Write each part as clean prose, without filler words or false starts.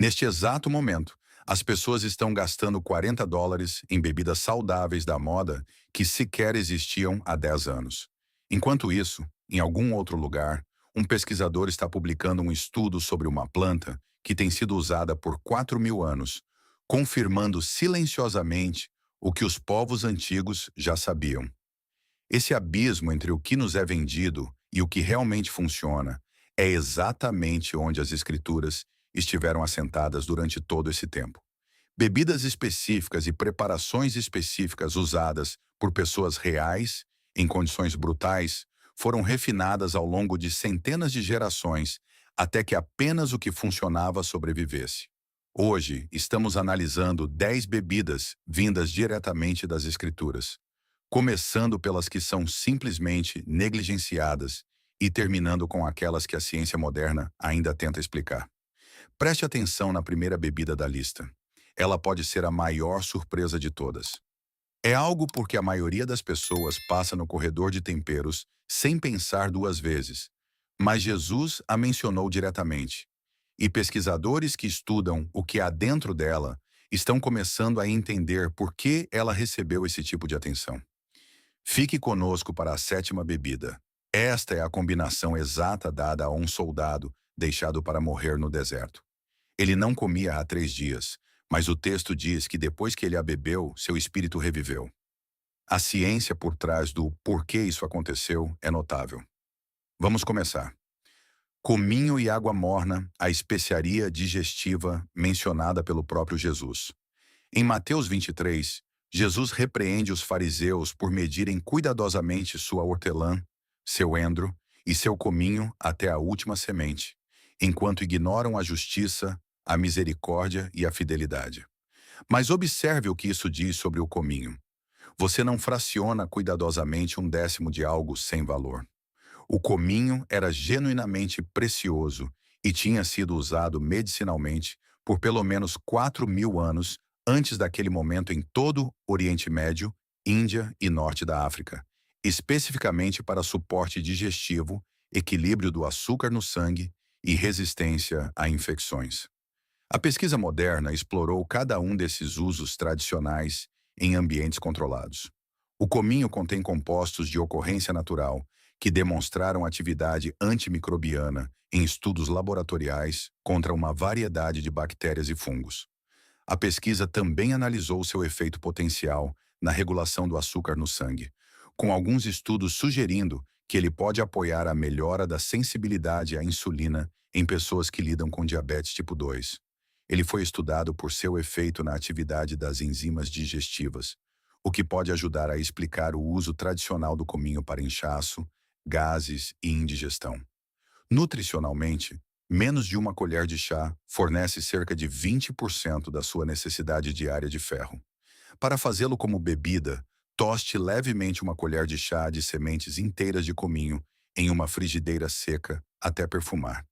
Neste exato momento, as pessoas estão gastando US$ 40 em bebidas saudáveis da moda que sequer existiam há 10 anos. Enquanto isso, em algum outro lugar, um pesquisador está publicando um estudo sobre uma planta que tem sido usada por 4.000 anos, confirmando silenciosamente o que os povos antigos já sabiam. Esse abismo entre o que nos é vendido e o que realmente funciona é exatamente onde as escrituras estiveram assentadas durante todo esse tempo. Bebidas específicas e preparações específicas usadas por pessoas reais, em condições brutais, foram refinadas ao longo de centenas de gerações até que apenas o que funcionava sobrevivesse. Hoje, estamos analisando 10 bebidas vindas diretamente das Escrituras, começando pelas que são simplesmente negligenciadas e terminando com aquelas que a ciência moderna ainda tenta explicar. Preste atenção na primeira bebida da lista. Ela pode ser a maior surpresa de todas. É algo porque a maioria das pessoas passa no corredor de temperos sem pensar duas vezes, mas Jesus a mencionou diretamente. E pesquisadores que estudam o que há dentro dela estão começando a entender por que ela recebeu esse tipo de atenção. Fique conosco para a sétima bebida. Esta é a combinação exata dada a um soldado deixado para morrer no deserto. Ele não comia há 3 dias, mas o texto diz que depois que ele a bebeu, seu espírito reviveu. A ciência por trás do porquê isso aconteceu é notável. Vamos começar. Cominho e água morna, a especiaria digestiva mencionada pelo próprio Jesus. Em Mateus 23, Jesus repreende os fariseus por medirem cuidadosamente sua hortelã, seu endro e seu cominho até a última semente, enquanto ignoram a justiça, a misericórdia e a fidelidade. Mas observe o que isso diz sobre o cominho. Você não fraciona cuidadosamente um décimo de algo sem valor. O cominho era genuinamente precioso e tinha sido usado medicinalmente por pelo menos 4.000 anos antes daquele momento em todo o Oriente Médio, Índia e Norte da África, especificamente para suporte digestivo, equilíbrio do açúcar no sangue e resistência a infecções. A pesquisa moderna explorou cada um desses usos tradicionais em ambientes controlados. O cominho contém compostos de ocorrência natural que demonstraram atividade antimicrobiana em estudos laboratoriais contra uma variedade de bactérias e fungos. A pesquisa também analisou seu efeito potencial na regulação do açúcar no sangue, com alguns estudos sugerindo que ele pode apoiar a melhora da sensibilidade à insulina em pessoas que lidam com diabetes tipo 2. Ele foi estudado por seu efeito na atividade das enzimas digestivas, o que pode ajudar a explicar o uso tradicional do cominho para inchaço, gases e indigestão. Nutricionalmente, menos de uma colher de chá fornece cerca de 20% da sua necessidade diária de ferro. Para fazê-lo como bebida, toste levemente uma colher de chá de sementes inteiras de cominho em uma frigideira seca até perfumar.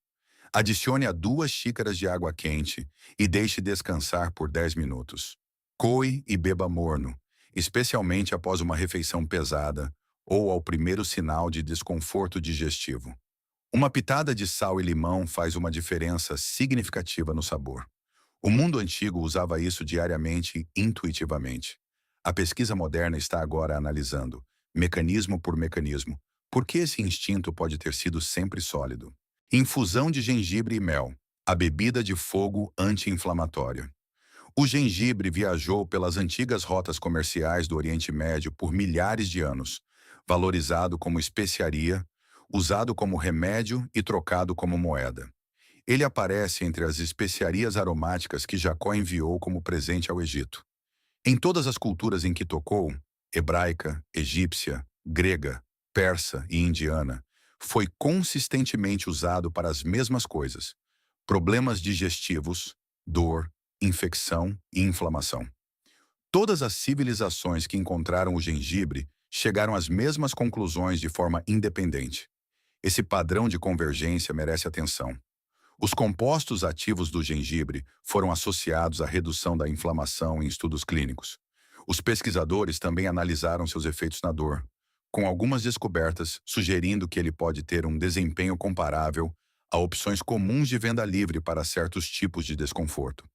Adicione a 2 xícaras de água quente e deixe descansar por 10 minutos. Coe e beba morno, especialmente após uma refeição pesada ou ao primeiro sinal de desconforto digestivo. Uma pitada de sal e limão faz uma diferença significativa no sabor. O mundo antigo usava isso diariamente e intuitivamente. A pesquisa moderna está agora analisando, mecanismo por mecanismo, por que esse instinto pode ter sido sempre sólido. Infusão de gengibre e mel, a bebida de fogo anti-inflamatória. O gengibre viajou pelas antigas rotas comerciais do Oriente Médio por milhares de anos, valorizado como especiaria, usado como remédio e trocado como moeda. Ele aparece entre as especiarias aromáticas que Jacó enviou como presente ao Egito. Em todas as culturas em que tocou, hebraica, egípcia, grega, persa e indiana, foi consistentemente usado para as mesmas coisas: problemas digestivos, dor, infecção e inflamação. Todas as civilizações que encontraram o gengibre chegaram às mesmas conclusões de forma independente. Esse padrão de convergência merece atenção. Os compostos ativos do gengibre foram associados à redução da inflamação em estudos clínicos. Os pesquisadores também analisaram seus efeitos na dor, com algumas descobertas sugerindo que ele pode ter um desempenho comparável a opções comuns de venda livre para certos tipos de desconforto.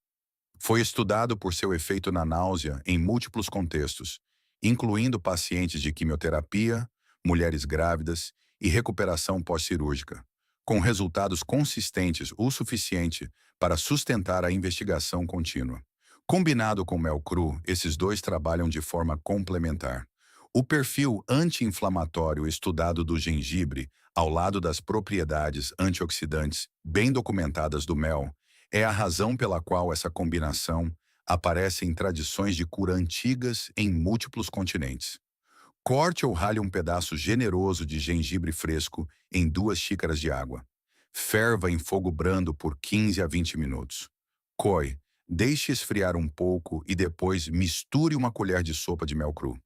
Foi estudado por seu efeito na náusea em múltiplos contextos, incluindo pacientes de quimioterapia, mulheres grávidas e recuperação pós-cirúrgica, com resultados consistentes o suficiente para sustentar a investigação contínua. Combinado com mel cru, esses dois trabalham de forma complementar. O perfil anti-inflamatório estudado do gengibre, ao lado das propriedades antioxidantes bem documentadas do mel, é a razão pela qual essa combinação aparece em tradições de cura antigas em múltiplos continentes. Corte ou rale um pedaço generoso de gengibre fresco em 2 xícaras de água. Ferva em fogo brando por 15 a 20 minutos. Coe, deixe esfriar um pouco e depois misture uma colher de sopa de mel cru.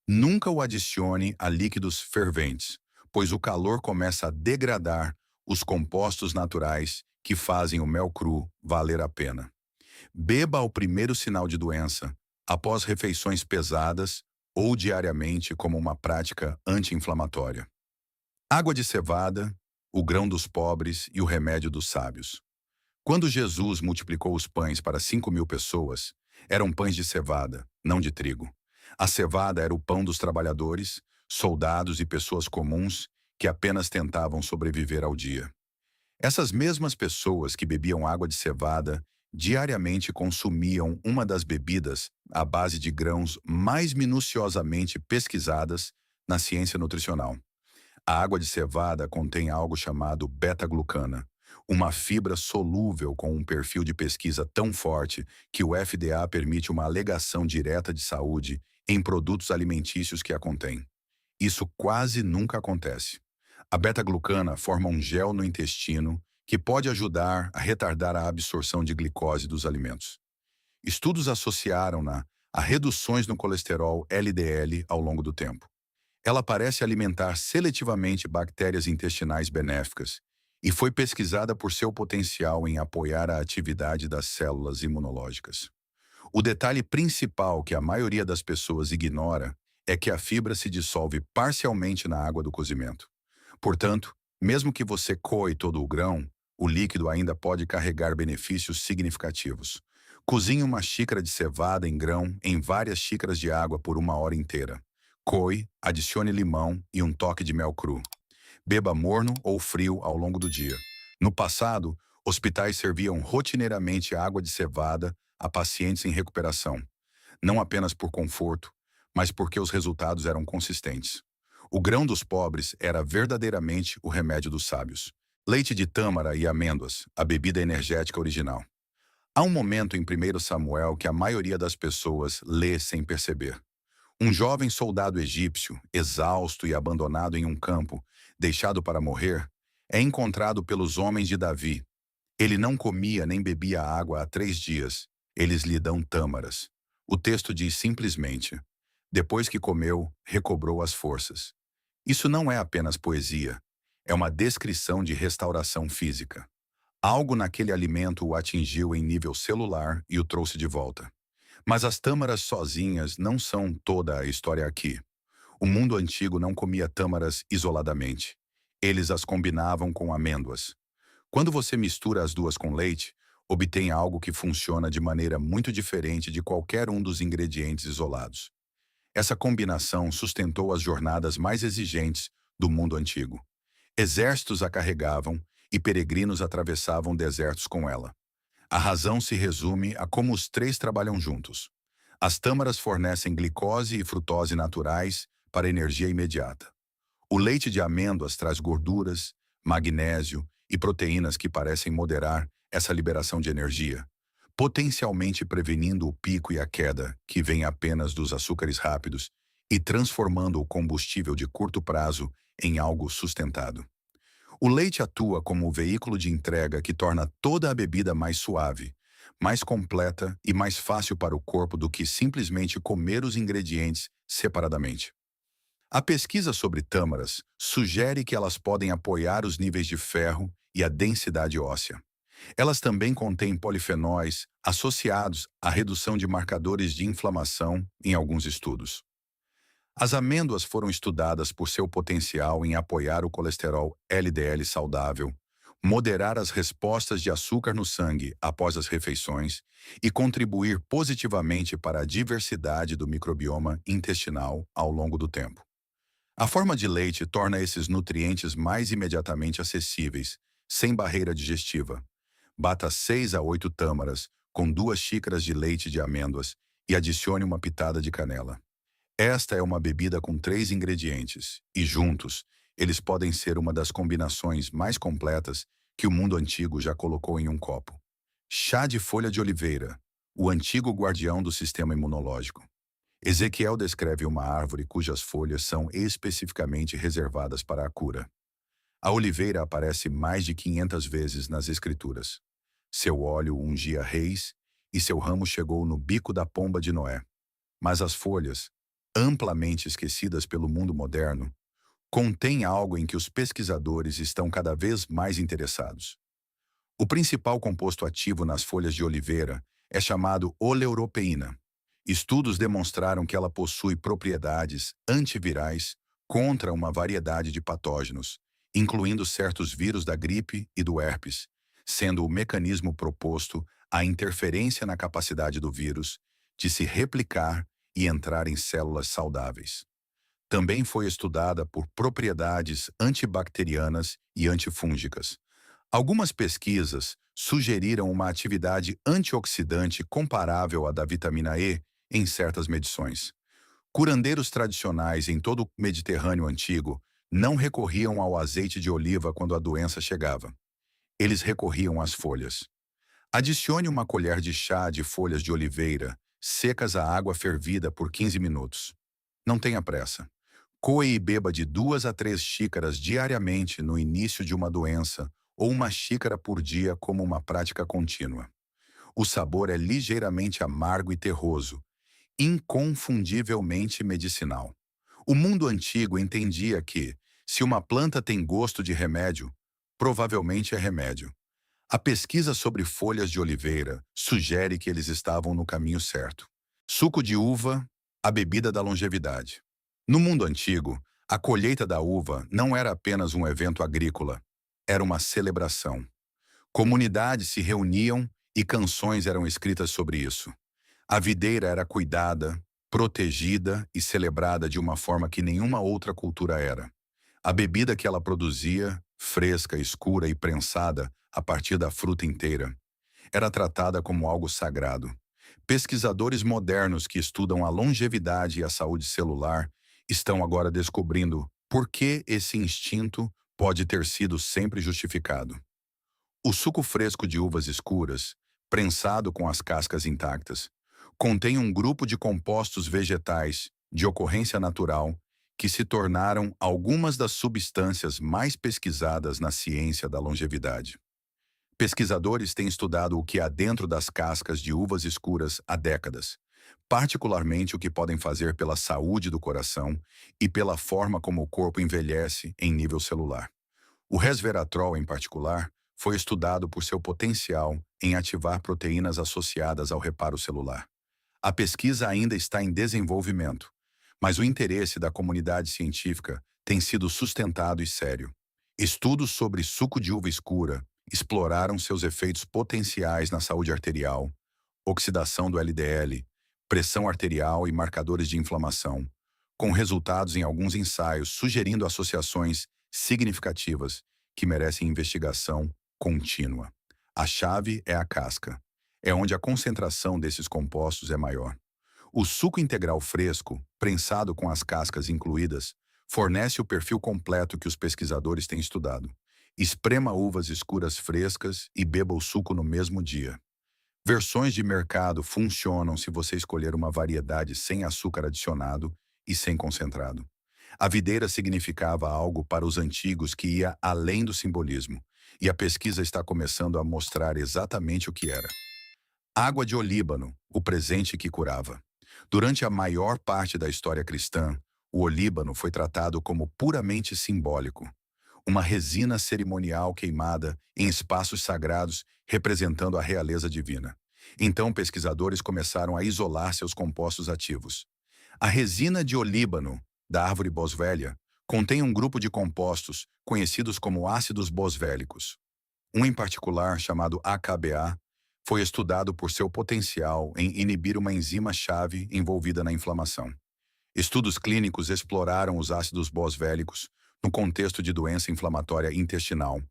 Nunca o adicione a líquidos ferventes, pois o calor começa a degradar os compostos naturais que fazem o mel cru valer a pena. Beba ao primeiro sinal de doença, após refeições pesadas ou diariamente como uma prática anti-inflamatória. Água de cevada, o grão dos pobres e o remédio dos sábios. Quando Jesus multiplicou os pães para 5.000 pessoas, eram pães de cevada, não de trigo. A cevada era o pão dos trabalhadores, soldados e pessoas comuns que apenas tentavam sobreviver ao dia. Essas mesmas pessoas que bebiam água de cevada diariamente consumiam uma das bebidas à base de grãos mais minuciosamente pesquisadas na ciência nutricional. A água de cevada contém algo chamado beta-glucana, uma fibra solúvel com um perfil de pesquisa tão forte que o FDA permite uma alegação direta de saúde em produtos alimentícios que a contêm. Isso quase nunca acontece. A beta-glucana forma um gel no intestino que pode ajudar a retardar a absorção de glicose dos alimentos. Estudos associaram-na a reduções no colesterol LDL ao longo do tempo. Ela parece alimentar seletivamente bactérias intestinais benéficas e foi pesquisada por seu potencial em apoiar a atividade das células imunológicas. O detalhe principal que a maioria das pessoas ignora é que a fibra se dissolve parcialmente na água do cozimento. Portanto, mesmo que você coe todo o grão, o líquido ainda pode carregar benefícios significativos. Cozinhe 1 xícara de cevada em grão em várias xícaras de água por 1 hora inteira. Coe, adicione limão e um toque de mel cru. Beba morno ou frio ao longo do dia. No passado, hospitais serviam rotineiramente água de cevada a pacientes em recuperação, não apenas por conforto, mas porque os resultados eram consistentes. O grão dos pobres era verdadeiramente o remédio dos sábios. Leite de tâmara e amêndoas, a bebida energética original. Há um momento em 1 Samuel que a maioria das pessoas lê sem perceber. Um jovem soldado egípcio, exausto e abandonado em um campo, deixado para morrer, é encontrado pelos homens de Davi. Ele não comia nem bebia água há 3 dias. Eles lhe dão tâmaras. O texto diz simplesmente: depois que comeu, recobrou as forças. Isso não é apenas poesia, é uma descrição de restauração física. Algo naquele alimento o atingiu em nível celular e o trouxe de volta. Mas as tâmaras sozinhas não são toda a história aqui. O mundo antigo não comia tâmaras isoladamente. Eles as combinavam com amêndoas. Quando você mistura as duas com leite, obtém algo que funciona de maneira muito diferente de qualquer um dos ingredientes isolados. Essa combinação sustentou as jornadas mais exigentes do mundo antigo. Exércitos a carregavam e peregrinos atravessavam desertos com ela. A razão se resume a como os três trabalham juntos. As tâmaras fornecem glicose e frutose naturais para energia imediata. O leite de amêndoas traz gorduras, magnésio e proteínas que parecem moderar essa liberação de energia, potencialmente prevenindo o pico e a queda que vem apenas dos açúcares rápidos e transformando o combustível de curto prazo em algo sustentado. O leite atua como o veículo de entrega que torna toda a bebida mais suave, mais completa e mais fácil para o corpo do que simplesmente comer os ingredientes separadamente. A pesquisa sobre tâmaras sugere que elas podem apoiar os níveis de ferro e a densidade óssea. Elas também contêm polifenóis associados à redução de marcadores de inflamação em alguns estudos. As amêndoas foram estudadas por seu potencial em apoiar o colesterol LDL saudável, moderar as respostas de açúcar no sangue após as refeições e contribuir positivamente para a diversidade do microbioma intestinal ao longo do tempo. A forma de leite torna esses nutrientes mais imediatamente acessíveis, sem barreira digestiva. Bata 6 a 8 tâmaras com 2 xícaras de leite de amêndoas e adicione uma pitada de canela. Esta é uma bebida com 3 ingredientes, e juntos, eles podem ser uma das combinações mais completas que o mundo antigo já colocou em um copo. Chá de folha de oliveira, o antigo guardião do sistema imunológico. Ezequiel descreve uma árvore cujas folhas são especificamente reservadas para a cura. A oliveira aparece mais de 500 vezes nas Escrituras. Seu óleo ungia reis e seu ramo chegou no bico da pomba de Noé. Mas as folhas, amplamente esquecidas pelo mundo moderno, contêm algo em que os pesquisadores estão cada vez mais interessados. O principal composto ativo nas folhas de oliveira é chamado oleuropeína. Estudos demonstraram que ela possui propriedades antivirais contra uma variedade de patógenos, incluindo certos vírus da gripe e do herpes, sendo o mecanismo proposto a interferência na capacidade do vírus de se replicar e entrar em células saudáveis. Também foi estudada por propriedades antibacterianas e antifúngicas. Algumas pesquisas sugeriram uma atividade antioxidante comparável à da vitamina E em certas medições. Curandeiros tradicionais em todo o Mediterrâneo antigo não recorriam ao azeite de oliva quando a doença chegava. Eles recorriam às folhas. Adicione uma colher de chá de folhas de oliveira secas à água fervida por 15 minutos. Não tenha pressa. Coe e beba de 2 a 3 xícaras diariamente no início de uma doença ou uma xícara por dia como uma prática contínua. O sabor é ligeiramente amargo e terroso, inconfundivelmente medicinal. O mundo antigo entendia que, se uma planta tem gosto de remédio, provavelmente é remédio. A pesquisa sobre folhas de oliveira sugere que eles estavam no caminho certo. Suco de uva, a bebida da longevidade. No mundo antigo, a colheita da uva não era apenas um evento agrícola, era uma celebração. Comunidades se reuniam e canções eram escritas sobre isso. A videira era cuidada, protegida e celebrada de uma forma que nenhuma outra cultura era. A bebida que ela produzia, fresca, escura e prensada a partir da fruta inteira, era tratada como algo sagrado. Pesquisadores modernos que estudam a longevidade e a saúde celular estão agora descobrindo por que esse instinto pode ter sido sempre justificado. O suco fresco de uvas escuras, prensado com as cascas intactas, contém um grupo de compostos vegetais de ocorrência natural que se tornaram algumas das substâncias mais pesquisadas na ciência da longevidade. Pesquisadores têm estudado o que há dentro das cascas de uvas escuras há décadas, particularmente o que podem fazer pela saúde do coração e pela forma como o corpo envelhece em nível celular. O resveratrol, em particular, foi estudado por seu potencial em ativar proteínas associadas ao reparo celular. A pesquisa ainda está em desenvolvimento, mas o interesse da comunidade científica tem sido sustentado e sério. Estudos sobre suco de uva escura exploraram seus efeitos potenciais na saúde arterial, oxidação do LDL, pressão arterial e marcadores de inflamação, com resultados em alguns ensaios sugerindo associações significativas que merecem investigação contínua. A chave é a casca. É onde a concentração desses compostos é maior. O suco integral fresco, prensado com as cascas incluídas, fornece o perfil completo que os pesquisadores têm estudado. Esprema uvas escuras frescas e beba o suco no mesmo dia. Versões de mercado funcionam se você escolher uma variedade sem açúcar adicionado e sem concentrado. A videira significava algo para os antigos que ia além do simbolismo, e a pesquisa está começando a mostrar exatamente o que era. Água de olíbano, o presente que curava. Durante a maior parte da história cristã, o olíbano foi tratado como puramente simbólico, uma resina cerimonial queimada em espaços sagrados representando a realeza divina. Então, pesquisadores começaram a isolar seus compostos ativos. A resina de olíbano, da árvore boswellia, contém um grupo de compostos conhecidos como ácidos boswélicos. Um em particular, chamado AKBA, foi estudado por seu potencial em inibir uma enzima-chave envolvida na inflamação. Estudos clínicos exploraram os ácidos boswellicos no contexto de doença inflamatória intestinal,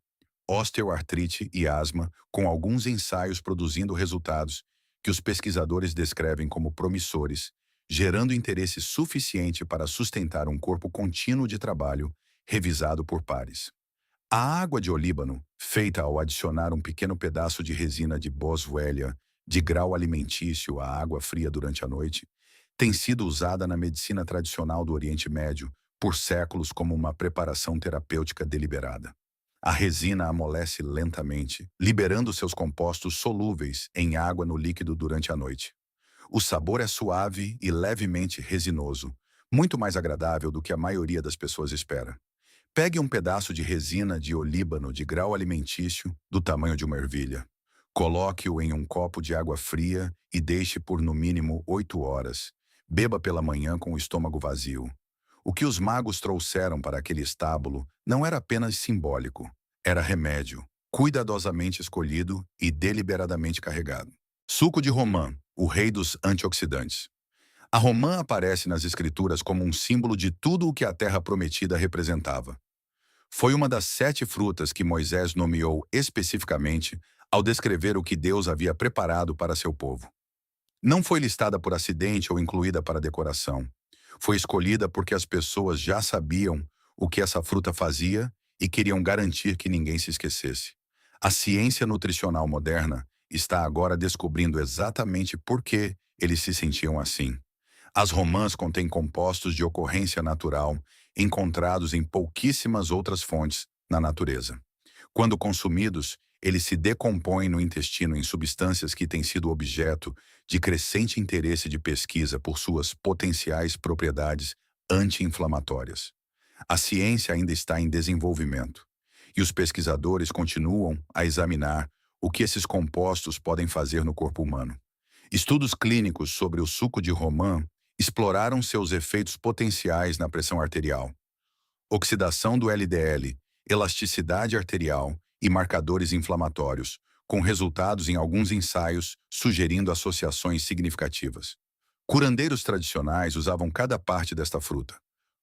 osteoartrite e asma, com alguns ensaios produzindo resultados que os pesquisadores descrevem como promissores, gerando interesse suficiente para sustentar um corpo contínuo de trabalho, revisado por pares. A água de olíbano, feita ao adicionar um pequeno pedaço de resina de boswellia de grau alimentício à água fria durante a noite, tem sido usada na medicina tradicional do Oriente Médio por séculos como uma preparação terapêutica deliberada. A resina amolece lentamente, liberando seus compostos solúveis em água no líquido durante a noite. O sabor é suave e levemente resinoso, muito mais agradável do que a maioria das pessoas espera. Pegue um pedaço de resina de olíbano de grau alimentício do tamanho de uma ervilha. Coloque-o em um copo de água fria e deixe por no mínimo 8 horas. Beba pela manhã com o estômago vazio. O que os magos trouxeram para aquele estábulo não era apenas simbólico, era remédio, cuidadosamente escolhido e deliberadamente carregado. Suco de romã, o rei dos antioxidantes. A romã aparece nas escrituras como um símbolo de tudo o que a terra prometida representava. Foi uma das 7 frutas que Moisés nomeou especificamente ao descrever o que Deus havia preparado para seu povo. Não foi listada por acidente ou incluída para decoração. Foi escolhida porque as pessoas já sabiam o que essa fruta fazia e queriam garantir que ninguém se esquecesse. A ciência nutricional moderna está agora descobrindo exatamente por que eles se sentiam assim. As romãs contêm compostos de ocorrência natural encontrados em pouquíssimas outras fontes na natureza. Quando consumidos, eles se decompõem no intestino em substâncias que têm sido objeto de crescente interesse de pesquisa por suas potenciais propriedades anti-inflamatórias. A ciência ainda está em desenvolvimento, e os pesquisadores continuam a examinar o que esses compostos podem fazer no corpo humano. Estudos clínicos sobre o suco de romã exploraram seus efeitos potenciais na pressão arterial, oxidação do LDL, elasticidade arterial e marcadores inflamatórios, com resultados em alguns ensaios sugerindo associações significativas. Curandeiros tradicionais usavam cada parte desta fruta: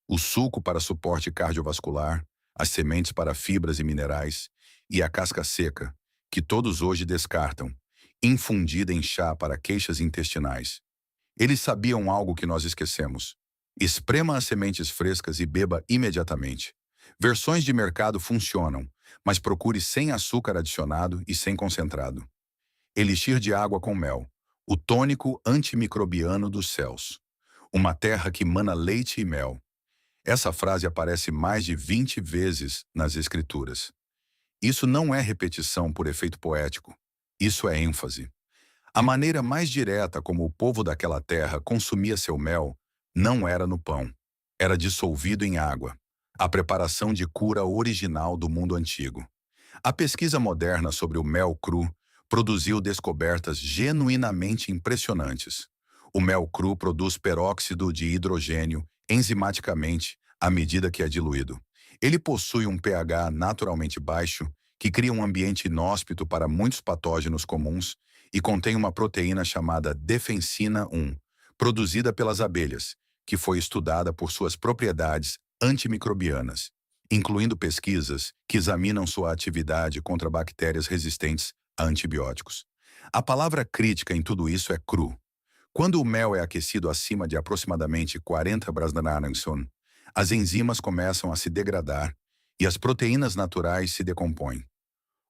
o suco para suporte cardiovascular, as sementes para fibras e minerais, e a casca seca, que todos hoje descartam, infundida em chá para queixas intestinais. Eles sabiam algo que nós esquecemos. Esprema as sementes frescas e beba imediatamente. Versões de mercado funcionam, mas procure sem açúcar adicionado e sem concentrado. Elixir de água com mel, o tônico antimicrobiano dos céus. Uma terra que mana leite e mel. Essa frase aparece mais de 20 vezes nas Escrituras. Isso não é repetição por efeito poético. Isso é ênfase. A maneira mais direta como o povo daquela terra consumia seu mel não era no pão. Era dissolvido em água. A preparação de cura original do mundo antigo. A pesquisa moderna sobre o mel cru produziu descobertas genuinamente impressionantes. O mel cru produz peróxido de hidrogênio enzimaticamente à medida que é diluído. Ele possui um pH naturalmente baixo, que cria um ambiente inóspito para muitos patógenos comuns e contém uma proteína chamada defensina 1, produzida pelas abelhas, que foi estudada por suas propriedades antimicrobianas, incluindo pesquisas que examinam sua atividade contra bactérias resistentes a antibióticos. A palavra crítica em tudo isso é cru. Quando o mel é aquecido acima de aproximadamente 40 Brasnarangson, as enzimas começam a se degradar e as proteínas naturais se decompõem.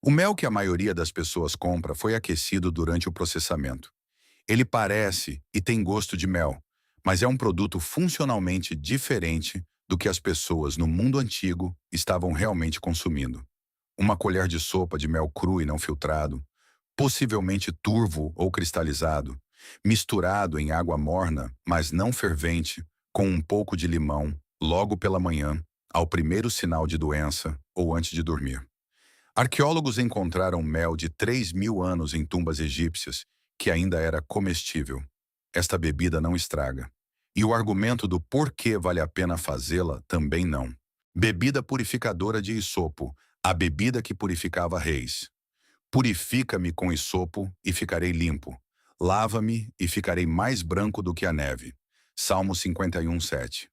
O mel que a maioria das pessoas compra foi aquecido durante o processamento. Ele parece e tem gosto de mel, mas é um produto funcionalmente diferente do que as pessoas no mundo antigo estavam realmente consumindo. Uma colher de sopa de mel cru e não filtrado, possivelmente turvo ou cristalizado, misturado em água morna, mas não fervente, com um pouco de limão, logo pela manhã, ao primeiro sinal de doença ou antes de dormir. Arqueólogos encontraram mel de 3.000 anos em tumbas egípcias, que ainda era comestível. Esta bebida não estraga. E o argumento do porquê vale a pena fazê-la também não. Bebida purificadora de hisopo, a bebida que purificava reis. Purifica-me com hisopo e ficarei limpo. Lava-me e ficarei mais branco do que a neve. Salmo 51:7.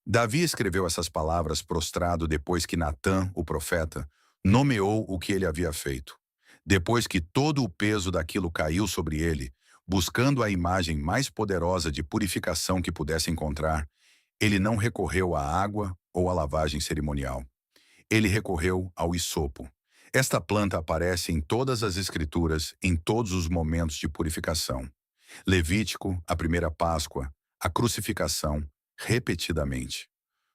Davi escreveu essas palavras prostrado depois que Natã, o profeta, nomeou o que ele havia feito. Depois que todo o peso daquilo caiu sobre ele, buscando a imagem mais poderosa de purificação que pudesse encontrar, ele não recorreu à água ou à lavagem cerimonial. Ele recorreu ao hisopo. Esta planta aparece em todas as escrituras, em todos os momentos de purificação. Levítico, a primeira Páscoa, a crucificação, repetidamente.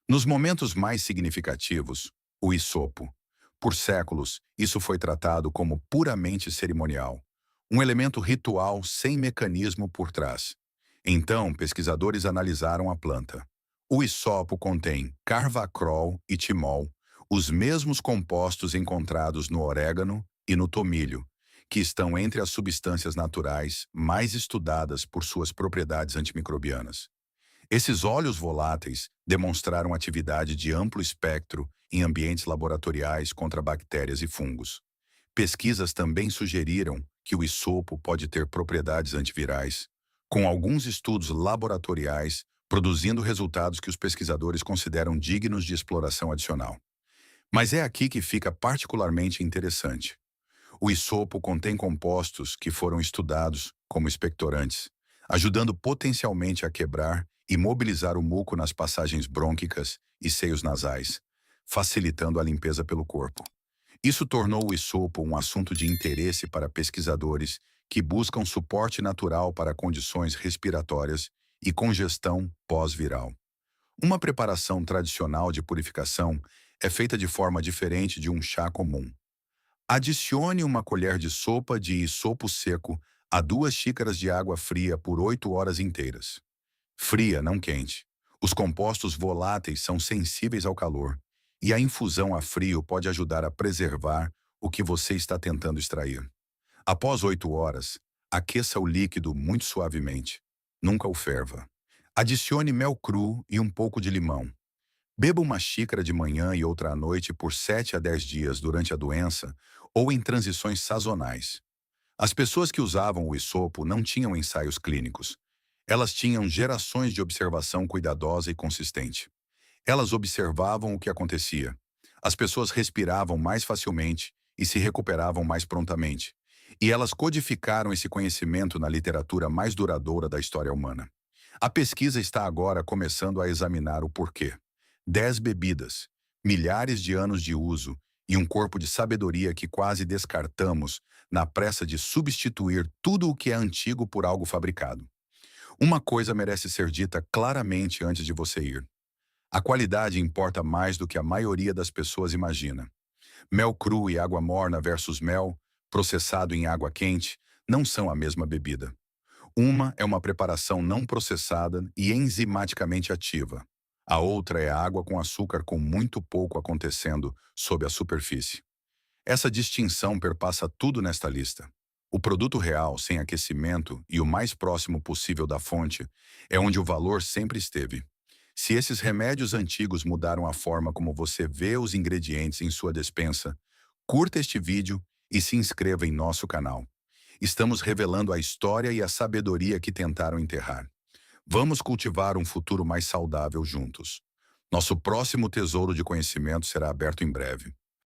Nos momentos mais significativos, o hisopo. Por séculos, isso foi tratado como puramente cerimonial, um elemento ritual sem mecanismo por trás. Então, pesquisadores analisaram a planta. O hisopo contém carvacrol e timol, os mesmos compostos encontrados no orégano e no tomilho, que estão entre as substâncias naturais mais estudadas por suas propriedades antimicrobianas. Esses óleos voláteis demonstraram atividade de amplo espectro em ambientes laboratoriais contra bactérias e fungos. Pesquisas também sugeriram que o hisopo pode ter propriedades antivirais, com alguns estudos laboratoriais produzindo resultados que os pesquisadores consideram dignos de exploração adicional. Mas é aqui que fica particularmente interessante. O hisopo contém compostos que foram estudados como expectorantes, ajudando potencialmente a quebrar e mobilizar o muco nas passagens brônquicas e seios nasais, facilitando a limpeza pelo corpo. Isso tornou o hisopo um assunto de interesse para pesquisadores que buscam suporte natural para condições respiratórias e congestão pós-viral. Uma preparação tradicional de purificação é feita de forma diferente de um chá comum. Adicione uma colher de sopa de hisopo seco a 2 xícaras de água fria por 8 horas inteiras. Fria, não quente. Os compostos voláteis são sensíveis ao calor, e a infusão a frio pode ajudar a preservar o que você está tentando extrair. Após 8 horas, aqueça o líquido muito suavemente. Nunca o ferva. Adicione mel cru e um pouco de limão. Beba 1 xícara de manhã e outra à noite por 7 a 10 dias durante a doença ou em transições sazonais. As pessoas que usavam o hisopo não tinham ensaios clínicos. Elas tinham gerações de observação cuidadosa e consistente. Elas observavam o que acontecia. As pessoas respiravam mais facilmente e se recuperavam mais prontamente. E elas codificaram esse conhecimento na literatura mais duradoura da história humana. A pesquisa está agora começando a examinar o porquê. 10 bebidas, milhares de anos de uso e um corpo de sabedoria que quase descartamos na pressa de substituir tudo o que é antigo por algo fabricado. Uma coisa merece ser dita claramente antes de você ir. A qualidade importa mais do que a maioria das pessoas imagina. Mel cru e água morna versus mel, processado em água quente, não são a mesma bebida. Uma é uma preparação não processada e enzimaticamente ativa. A outra é água com açúcar com muito pouco acontecendo sob a superfície. Essa distinção perpassa tudo nesta lista. O produto real, sem aquecimento e o mais próximo possível da fonte, é onde o valor sempre esteve. Se esses remédios antigos mudaram a forma como você vê os ingredientes em sua despensa, curta este vídeo e se inscreva em nosso canal. Estamos revelando a história e a sabedoria que tentaram enterrar. Vamos cultivar um futuro mais saudável juntos. Nosso próximo tesouro de conhecimento será aberto em breve.